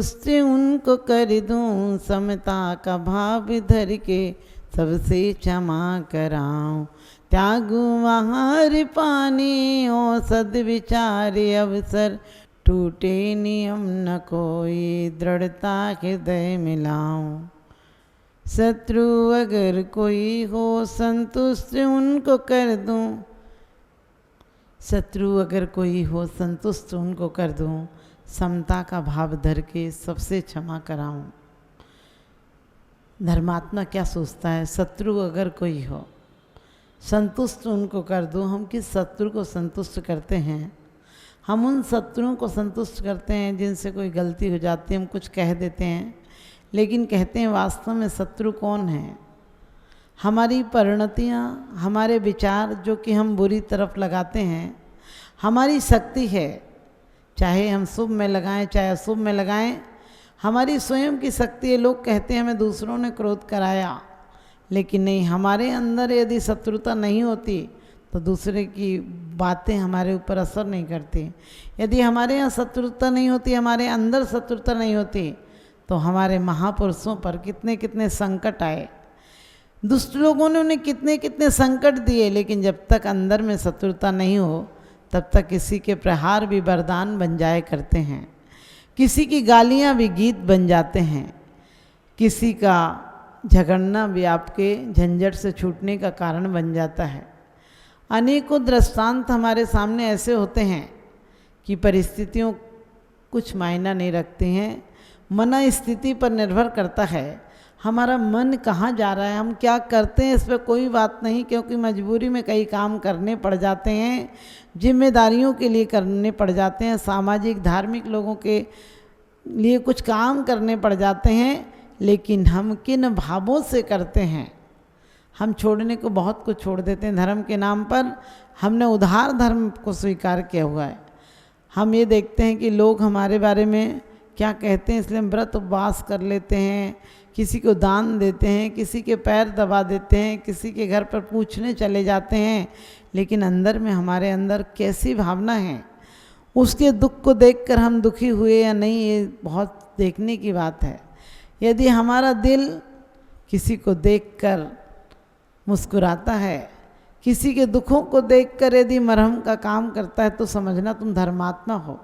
संतुष्टि उनको कर दूं, समता का भाव धर के सबसे क्षमा कराऊं। त्यागूं आहार पानी और सद्विचार अवसर, टूटे नियम न कोई दृढ़ता हृदय मिलाऊं। शत्रु अगर कोई हो संतुष्ट उनको कर दूं, शत्रु अगर कोई हो संतुष्ट उनको कर दूं, समता का भाव धर के सबसे क्षमा कराऊं। धर्मात्मा क्या सोचता है? शत्रु अगर कोई हो संतुष्ट उनको कर दूं। हम किस शत्रु को संतुष्ट करते हैं? हम उन शत्रुओं को संतुष्ट करते हैं जिनसे कोई गलती हो जाती है, हम कुछ कह देते हैं, लेकिन कहते हैं वास्तव में शत्रु कौन है? हमारी परिणतियाँ, हमारे विचार जो कि हम बुरी तरफ लगाते हैं, हमारी शक्ति है। चाहे हम शुभ में लगाएं चाहे अशुभ में लगाएं, हमारी स्वयं की शक्ति है। लोग कहते हैं हमें दूसरों ने क्रोध कराया, लेकिन नहीं, हमारे अंदर यदि शत्रुता नहीं होती तो दूसरे की बातें हमारे ऊपर असर नहीं करती। यदि हमारे यहाँ शत्रुता नहीं होती, हमारे अंदर शत्रुता नहीं होती, तो हमारे महापुरुषों पर कितने कितने संकट आए, दुष्ट लोगों ने उन्हें कितने कितने संकट दिए। लेकिन जब तक अंदर में शत्रुता नहीं हो तब तक किसी के प्रहार भी वरदान बन जाए करते हैं, किसी की गालियाँ भी गीत बन जाते हैं, किसी का झगड़ना भी आपके झंझट से छूटने का कारण बन जाता है। अनेकों दृष्टांत हमारे सामने ऐसे होते हैं कि परिस्थितियों कुछ मायना नहीं रखती हैं। मन स्थिति पर निर्भर करता है, हमारा मन कहाँ जा रहा है, हम क्या करते हैं, इस पर कोई बात नहीं, क्योंकि मजबूरी में कई काम करने पड़ जाते हैं, जिम्मेदारियों के लिए करने पड़ जाते हैं, सामाजिक धार्मिक लोगों के लिए कुछ काम करने पड़ जाते हैं। लेकिन हम किन भावों से करते हैं? हम छोड़ने को बहुत कुछ छोड़ देते हैं धर्म के नाम पर। हमने उधार धर्म को स्वीकार किया हुआ है। हम ये देखते हैं कि लोग हमारे बारे में क्या कहते हैं, इसलिए हम व्रत उपवास कर लेते हैं, किसी को दान देते हैं, किसी के पैर दबा देते हैं, किसी के घर पर पूछने चले जाते हैं। लेकिन अंदर में हमारे अंदर कैसी भावना है, उसके दुख को देखकर हम दुखी हुए या नहीं, ये बहुत देखने की बात है। यदि हमारा दिल किसी को देखकर मुस्कुराता है, किसी के दुखों को देखकर यदि मरहम का काम करता है, तो समझना तुम धर्मात्मा हो।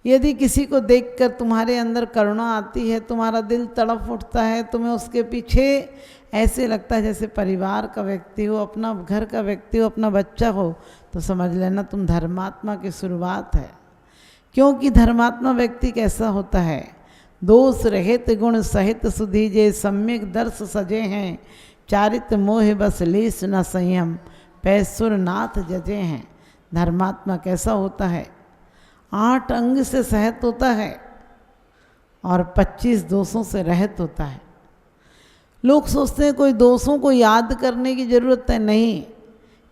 यदि किसी को देखकर तुम्हारे अंदर करुणा आती है, तुम्हारा दिल तड़प उठता है, तुम्हें उसके पीछे ऐसे लगता है जैसे परिवार का व्यक्ति हो, अपना घर का व्यक्ति हो, अपना बच्चा हो, तो समझ लेना तुम धर्मात्मा की शुरुआत है। क्योंकि धर्मात्मा व्यक्ति कैसा होता है? दोष रहित गुण सहित सुधीजे, सम्यक दर्श सजे हैं, चारित मोह बस लीस न संयम, पैसुर नाथ जजे हैं। धर्मात्मा कैसा होता है? 8 अंग से सहित होता है और 25 दोषों से रहित होता है। लोग सोचते हैं कोई दोषों को याद करने की जरूरत है, नहीं।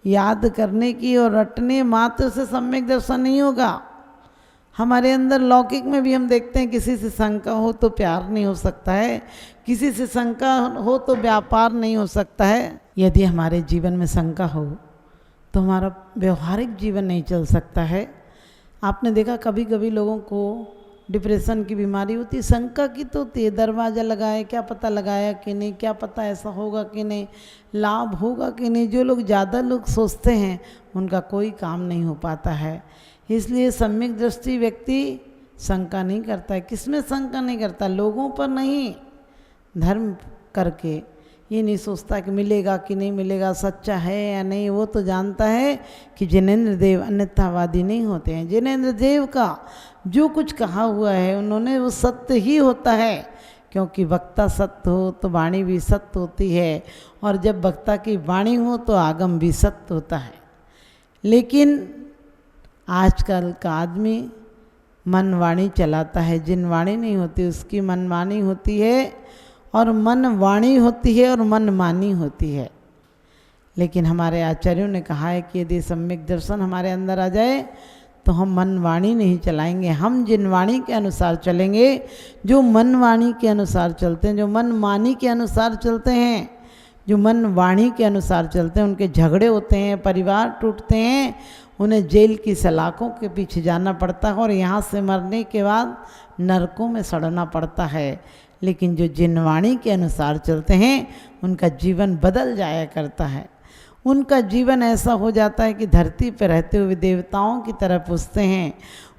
याद करने की और रटने मात्र से सम्यक दर्शन नहीं होगा। हमारे अंदर लौकिक में भी हम देखते हैं, किसी से शंका हो तो प्यार नहीं हो सकता है, किसी से शंका हो तो व्यापार नहीं हो सकता है। यदि हमारे जीवन में शंका हो तो हमारा व्यवहारिक जीवन नहीं चल सकता है। आपने देखा कभी कभी लोगों को डिप्रेशन की बीमारी होती है, शंका की तो होती है, दरवाज़ा लगाए, क्या पता लगाया कि नहीं, क्या पता ऐसा होगा कि नहीं, लाभ होगा कि नहीं। जो लोग ज़्यादा लोग सोचते हैं उनका कोई काम नहीं हो पाता है। इसलिए सम्यक दृष्टि व्यक्ति शंका नहीं करता है। किसमें शंका नहीं करता? लोगों पर नहीं, धर्म करके ये नहीं सोचता कि मिलेगा कि नहीं मिलेगा, सच्चा है या नहीं। वो तो जानता है कि जिनेंद्र देव अन्यथावादी नहीं होते हैं। जिनेंद्र देव का जो कुछ कहा हुआ है उन्होंने, वो सत्य ही होता है, क्योंकि वक्ता सत्य हो तो वाणी भी सत्य होती है, और जब वक्ता की वाणी हो तो आगम भी सत्य होता है। लेकिन आजकल का आदमी मन वाणी चलाता है, जिन वाणी नहीं होती उसकी मनमानी होती है, और मन वाणी होती है और मन मानी होती है। लेकिन हमारे आचार्यों ने कहा है कि यदि सम्यक दर्शन हमारे अंदर आ जाए तो हम मन वाणी नहीं चलाएंगे, हम जिन वाणी के अनुसार चलेंगे, जो मन वाणी के अनुसार चलते हैं, जो मन मानी के अनुसार चलते हैं, जो मन वाणी के अनुसार चलते हैं उनके झगड़े होते हैं, परिवार टूटते हैं, उन्हें जेल की सलाखों के पीछे जाना पड़ता है और यहाँ से मरने के बाद नरकों में सड़ना पड़ता है। लेकिन जो जिन वाणी के अनुसार चलते हैं उनका जीवन बदल जाया करता है। उनका जीवन ऐसा हो जाता है कि धरती पर रहते हुए देवताओं की तरह पूजते हैं।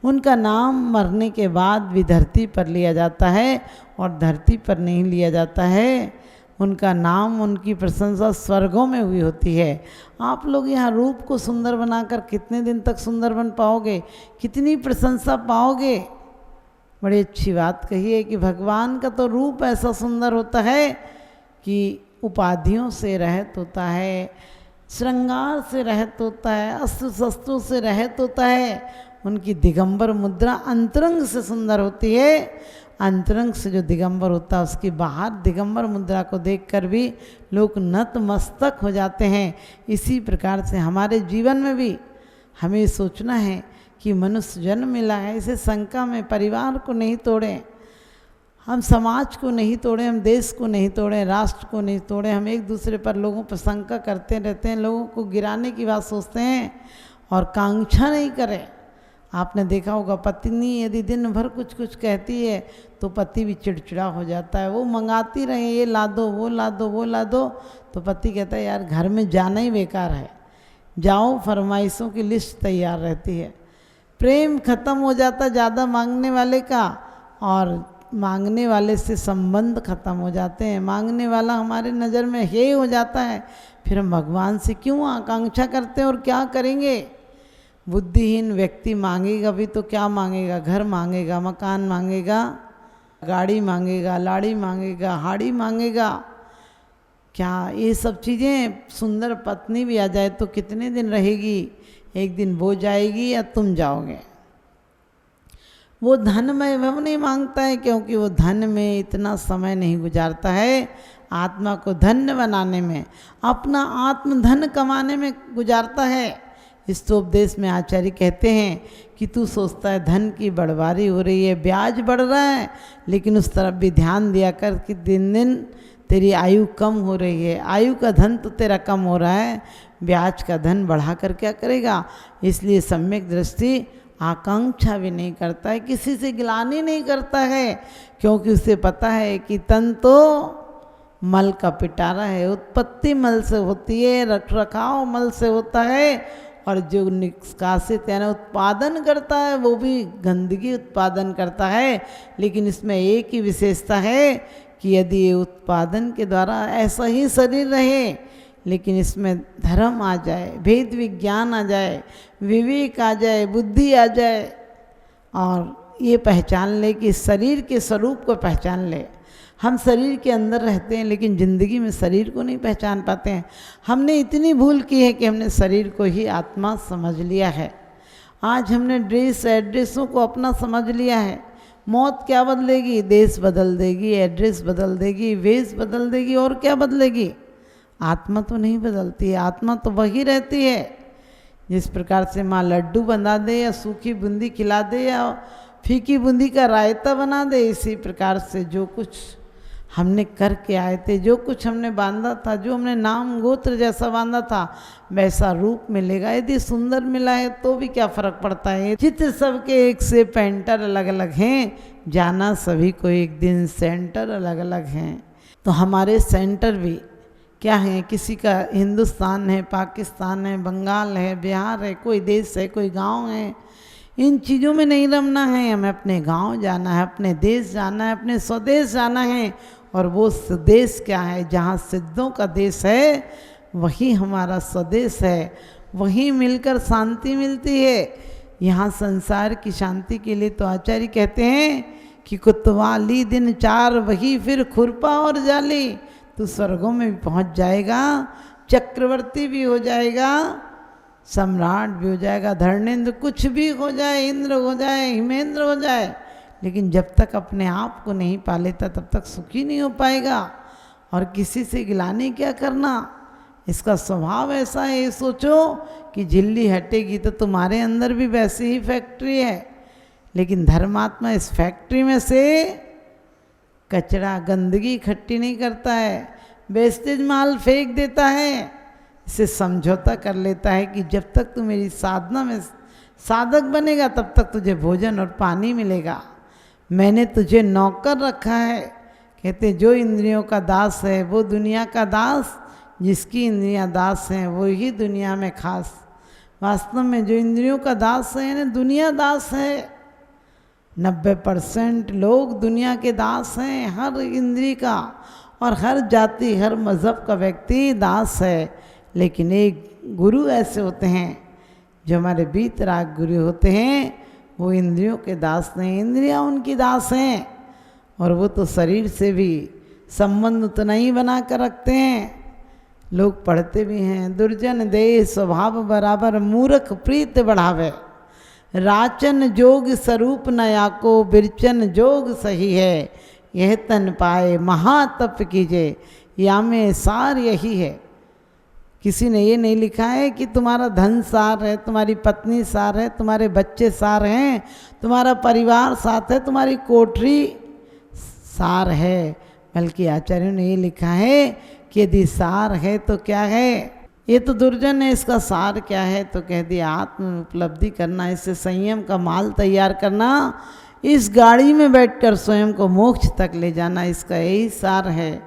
उनका नाम मरने के बाद भी धरती पर लिया जाता है और धरती पर नहीं लिया जाता है। उनका नाम, उनकी प्रशंसा स्वर्गों में हुई होती है। आप लोग यहाँ रूप को सुंदर बनाकर कितने दिन तक सुंदर बन पाओगे, कितनी प्रशंसा पाओगे? बड़ी अच्छी बात कही है कि भगवान का तो रूप ऐसा सुंदर होता है कि उपाधियों से रहित होता है, श्रृंगार से रहित होता है, अस्त्र शस्त्रों से रहित होता है। उनकी दिगंबर मुद्रा अंतरंग से सुंदर होती है। अंतरंग से जो दिगंबर होता है उसकी बाहर दिगंबर मुद्रा को देखकर भी लोग नतमस्तक हो जाते हैं। इसी प्रकार से हमारे जीवन में भी हमें सोचना है कि मनुष्य जन्म मिला है, इसे शंका में परिवार को नहीं तोड़ें, हम समाज को नहीं तोड़ें, हम देश को नहीं तोड़ें, राष्ट्र को नहीं तोड़ें। हम एक दूसरे पर लोगों पर शंका करते रहते हैं, लोगों को गिराने की बात सोचते हैं और कांक्षा नहीं करें। आपने देखा होगा पत्नी यदि दिन भर कुछ कुछ कहती है तो पति भी चिड़चिड़ा हो जाता है। वो मंगाती रहे, ये ला दो, वो ला दो, वो ला दो, तो पति कहता है यार घर में जाना ही बेकार है, जाओ, फरमाइशों की लिस्ट तैयार रहती है। प्रेम खत्म हो जाता ज़्यादा मांगने वाले का और मांगने वाले से संबंध खत्म हो जाते हैं। मांगने वाला हमारे नज़र में हे हो जाता है, फिर हम भगवान से क्यों आकांक्षा करते हैं और क्या करेंगे? बुद्धिहीन व्यक्ति मांगेगा भी तो क्या मांगेगा? घर मांगेगा, मकान मांगेगा, गाड़ी मांगेगा, लाड़ी मांगेगा, हाड़ी मांगेगा। क्या ये सब चीज़ें? सुंदर पत्नी भी आ जाए तो कितने दिन रहेगी? एक दिन वो जाएगी या तुम जाओगे। वो धन में वह नहीं मांगता है क्योंकि वो धन में इतना समय नहीं गुजारता है, आत्मा को धन्य बनाने में, अपना आत्म धन कमाने में गुजारता है। इस तो उपदेश में आचार्य कहते हैं कि तू सोचता है धन की बढ़वारी हो रही है, ब्याज बढ़ रहा है, लेकिन उस तरफ भी ध्यान दिया कर कि दिन दिन तेरी आयु कम हो रही है। आयु का धन तो तेरा कम हो रहा है, ब्याज का धन बढ़ा कर क्या करेगा? इसलिए सम्यक दृष्टि आकांक्षा भी नहीं करता है, किसी से गिलानी नहीं करता है, क्योंकि उसे पता है कि तन तो मल का पिटारा है, उत्पत्ति मल से होती है, रख रखाव मल से होता है, और जो निष्कासित यानी उत्पादन करता है वो भी गंदगी उत्पादन करता है। लेकिन इसमें एक ही विशेषता है कि यदि ये उत्पादन के द्वारा ऐसा ही शरीर रहे, लेकिन इसमें धर्म आ जाए, भेद विज्ञान आ जाए, विवेक आ जाए, बुद्धि आ जाए, और ये पहचान ले कि शरीर के स्वरूप को पहचान ले। हम शरीर के अंदर रहते हैं लेकिन ज़िंदगी में शरीर को नहीं पहचान पाते हैं। हमने इतनी भूल की है कि हमने शरीर को ही आत्मा समझ लिया है। आज हमने ड्रेस एड्रेसों को अपना समझ लिया है। मौत क्या बदलेगी? देश बदल देगी, एड्रेस बदल देगी, वेश बदल देगी, और क्या बदलेगी? आत्मा तो नहीं बदलती है, आत्मा तो वही रहती है। जिस प्रकार से माँ लड्डू बना दे या सूखी बूंदी खिला दे या फीकी बूंदी का रायता बना दे, इसी प्रकार से जो कुछ हमने करके आए थे, जो कुछ हमने बांधा था, जो हमने नाम गोत्र जैसा बांधा था, वैसा रूप मिलेगा। यदि सुंदर मिला है तो भी क्या फर्क पड़ता है? चित्र सबके एक से पेंटर अलग अलग हैं, जाना सभी को एक दिन सेंटर अलग अलग हैं। तो हमारे सेंटर भी क्या है? किसी का हिंदुस्तान है, पाकिस्तान है, बंगाल है, बिहार है, कोई देश है, कोई गांव है। इन चीज़ों में नहीं रमना है, हमें अपने गांव जाना है, अपने देश जाना है, अपने स्वदेश जाना है। और वो स्वदेश क्या है? जहाँ सिद्धों का देश है वही हमारा स्वदेश है, वहीं मिलकर शांति मिलती है। यहाँ संसार की शांति के लिए तो आचार्य कहते हैं कि कुतवाली दिन चार वही फिर खुरपा और जाली। तो स्वर्गों में भी पहुँच जाएगा, चक्रवर्ती भी हो जाएगा, सम्राट भी हो जाएगा, धर्मेंद्र, कुछ भी हो जाए, इंद्र हो जाए, हिमेंद्र हो जाए, लेकिन जब तक अपने आप को नहीं पा लेता तब तक सुखी नहीं हो पाएगा। और किसी से गिलानी क्या करना? इसका स्वभाव ऐसा है। ये सोचो कि झिल्ली हटेगी तो तुम्हारे अंदर भी वैसी ही फैक्ट्री है, लेकिन धर्मात्मा इस फैक्ट्री में से कचरा, गंदगी इकट्ठी नहीं करता है, वेस्टेज माल फेंक देता है, इससे समझौता कर लेता है कि जब तक तू मेरी साधना में साधक बनेगा तब तक तुझे भोजन और पानी मिलेगा, मैंने तुझे नौकर रखा है। कहते जो इंद्रियों का दास है वो दुनिया का दास, जिसकी इंद्रियां दास हैं वो ही दुनिया में खास। वास्तव में जो इंद्रियों का दास है ना दुनिया दास है। 90% लोग दुनिया के दास हैं, हर इंद्री का, और हर जाति हर मज़हब का व्यक्ति दास है। लेकिन एक गुरु ऐसे होते हैं जो हमारे बीतराग गुरु होते हैं, वो इंद्रियों के दास नहीं, इंद्रियां उनकी दास हैं। और वो तो शरीर से भी संबंध उतना ही बना कर रखते हैं। लोग पढ़ते भी हैं, दुर्जन दे स्वभाव बराबर मूर्ख प्रीत बढ़ावे, राचन जोग स्वरूप नया को बिरचन जोग सही है, यह तन पाए महातप कीजिए, या में सार यही है। किसी ने ये नहीं लिखा है कि तुम्हारा धन सार है, तुम्हारी पत्नी सार है, तुम्हारे बच्चे सार हैं, तुम्हारा परिवार साथ है, तुम्हारी कोठरी सार है, बल्कि आचार्यों ने ये लिखा है कि यदि सार है तो क्या है। ये तो दुर्जन है, इसका सार क्या है, तो कह दिया आत्म उपलब्धि करना, इससे संयम का माल तैयार करना, इस गाड़ी में बैठकर स्वयं को मोक्ष तक ले जाना, इसका यही सार है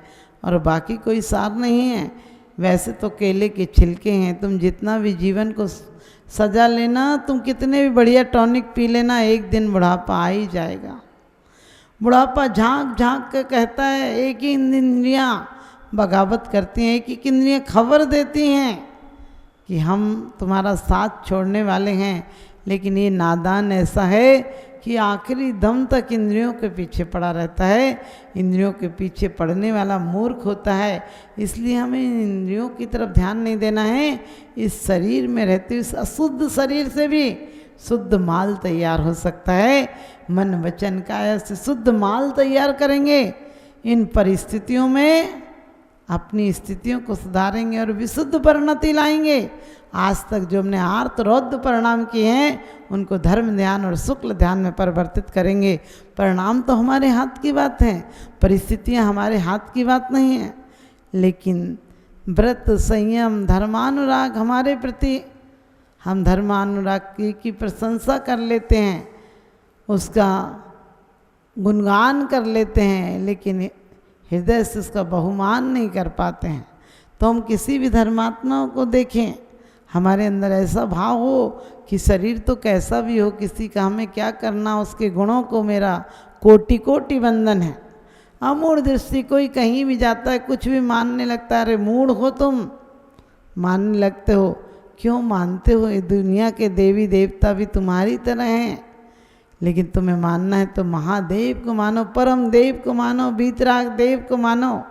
और बाकी कोई सार नहीं है। वैसे तो केले के छिलके हैं, तुम जितना भी जीवन को सजा लेना, तुम कितने भी बढ़िया टॉनिक पी लेना, एक दिन बुढ़ापा आ ही जाएगा। बुढ़ापा झांक झांक के कहता है, एक ही इंद्रियां बगावत करती हैं, एक ही इंद्रियां खबर देती हैं कि हम तुम्हारा साथ छोड़ने वाले हैं। लेकिन ये नादान ऐसा है कि आखिरी दम तक इंद्रियों के पीछे पड़ा रहता है। इंद्रियों के पीछे पड़ने वाला मूर्ख होता है। इसलिए हमें इंद्रियों की तरफ ध्यान नहीं देना है। इस शरीर में रहते हुए इस अशुद्ध शरीर से भी शुद्ध माल तैयार हो सकता है। मन वचन काया से शुद्ध माल तैयार करेंगे। इन परिस्थितियों में अपनी स्थितियों को सुधारेंगे और विशुद्ध परिणति लाएंगे। आज तक जो हमने आर्त रौद्र परिणाम किए हैं उनको धर्म ध्यान और शुक्ल ध्यान में परिवर्तित करेंगे। परिणाम तो हमारे हाथ की बात है, परिस्थितियां हमारे हाथ की बात नहीं है। लेकिन व्रत संयम धर्मानुराग हमारे प्रति, हम धर्मानुराग की प्रशंसा कर लेते हैं, उसका गुणगान कर लेते हैं, लेकिन हृदय से उसका बहुमान नहीं कर पाते हैं। तो हम किसी भी धर्मात्मा को देखें, हमारे अंदर ऐसा भाव हो कि शरीर तो कैसा भी हो, किसी का हमें क्या करना, उसके गुणों को मेरा कोटि कोटि वंदन है। अमूढ़ दृष्टि, कोई कहीं भी जाता है कुछ भी मानने लगता है। अरे मूढ़ हो तुम, मानने लगते हो। क्यों मानते हो? ये दुनिया के देवी देवता भी तुम्हारी तरह हैं, लेकिन तुम्हें मानना है तो महादेव को मानो, परम देव को मानो, बीतराग देव को मानो।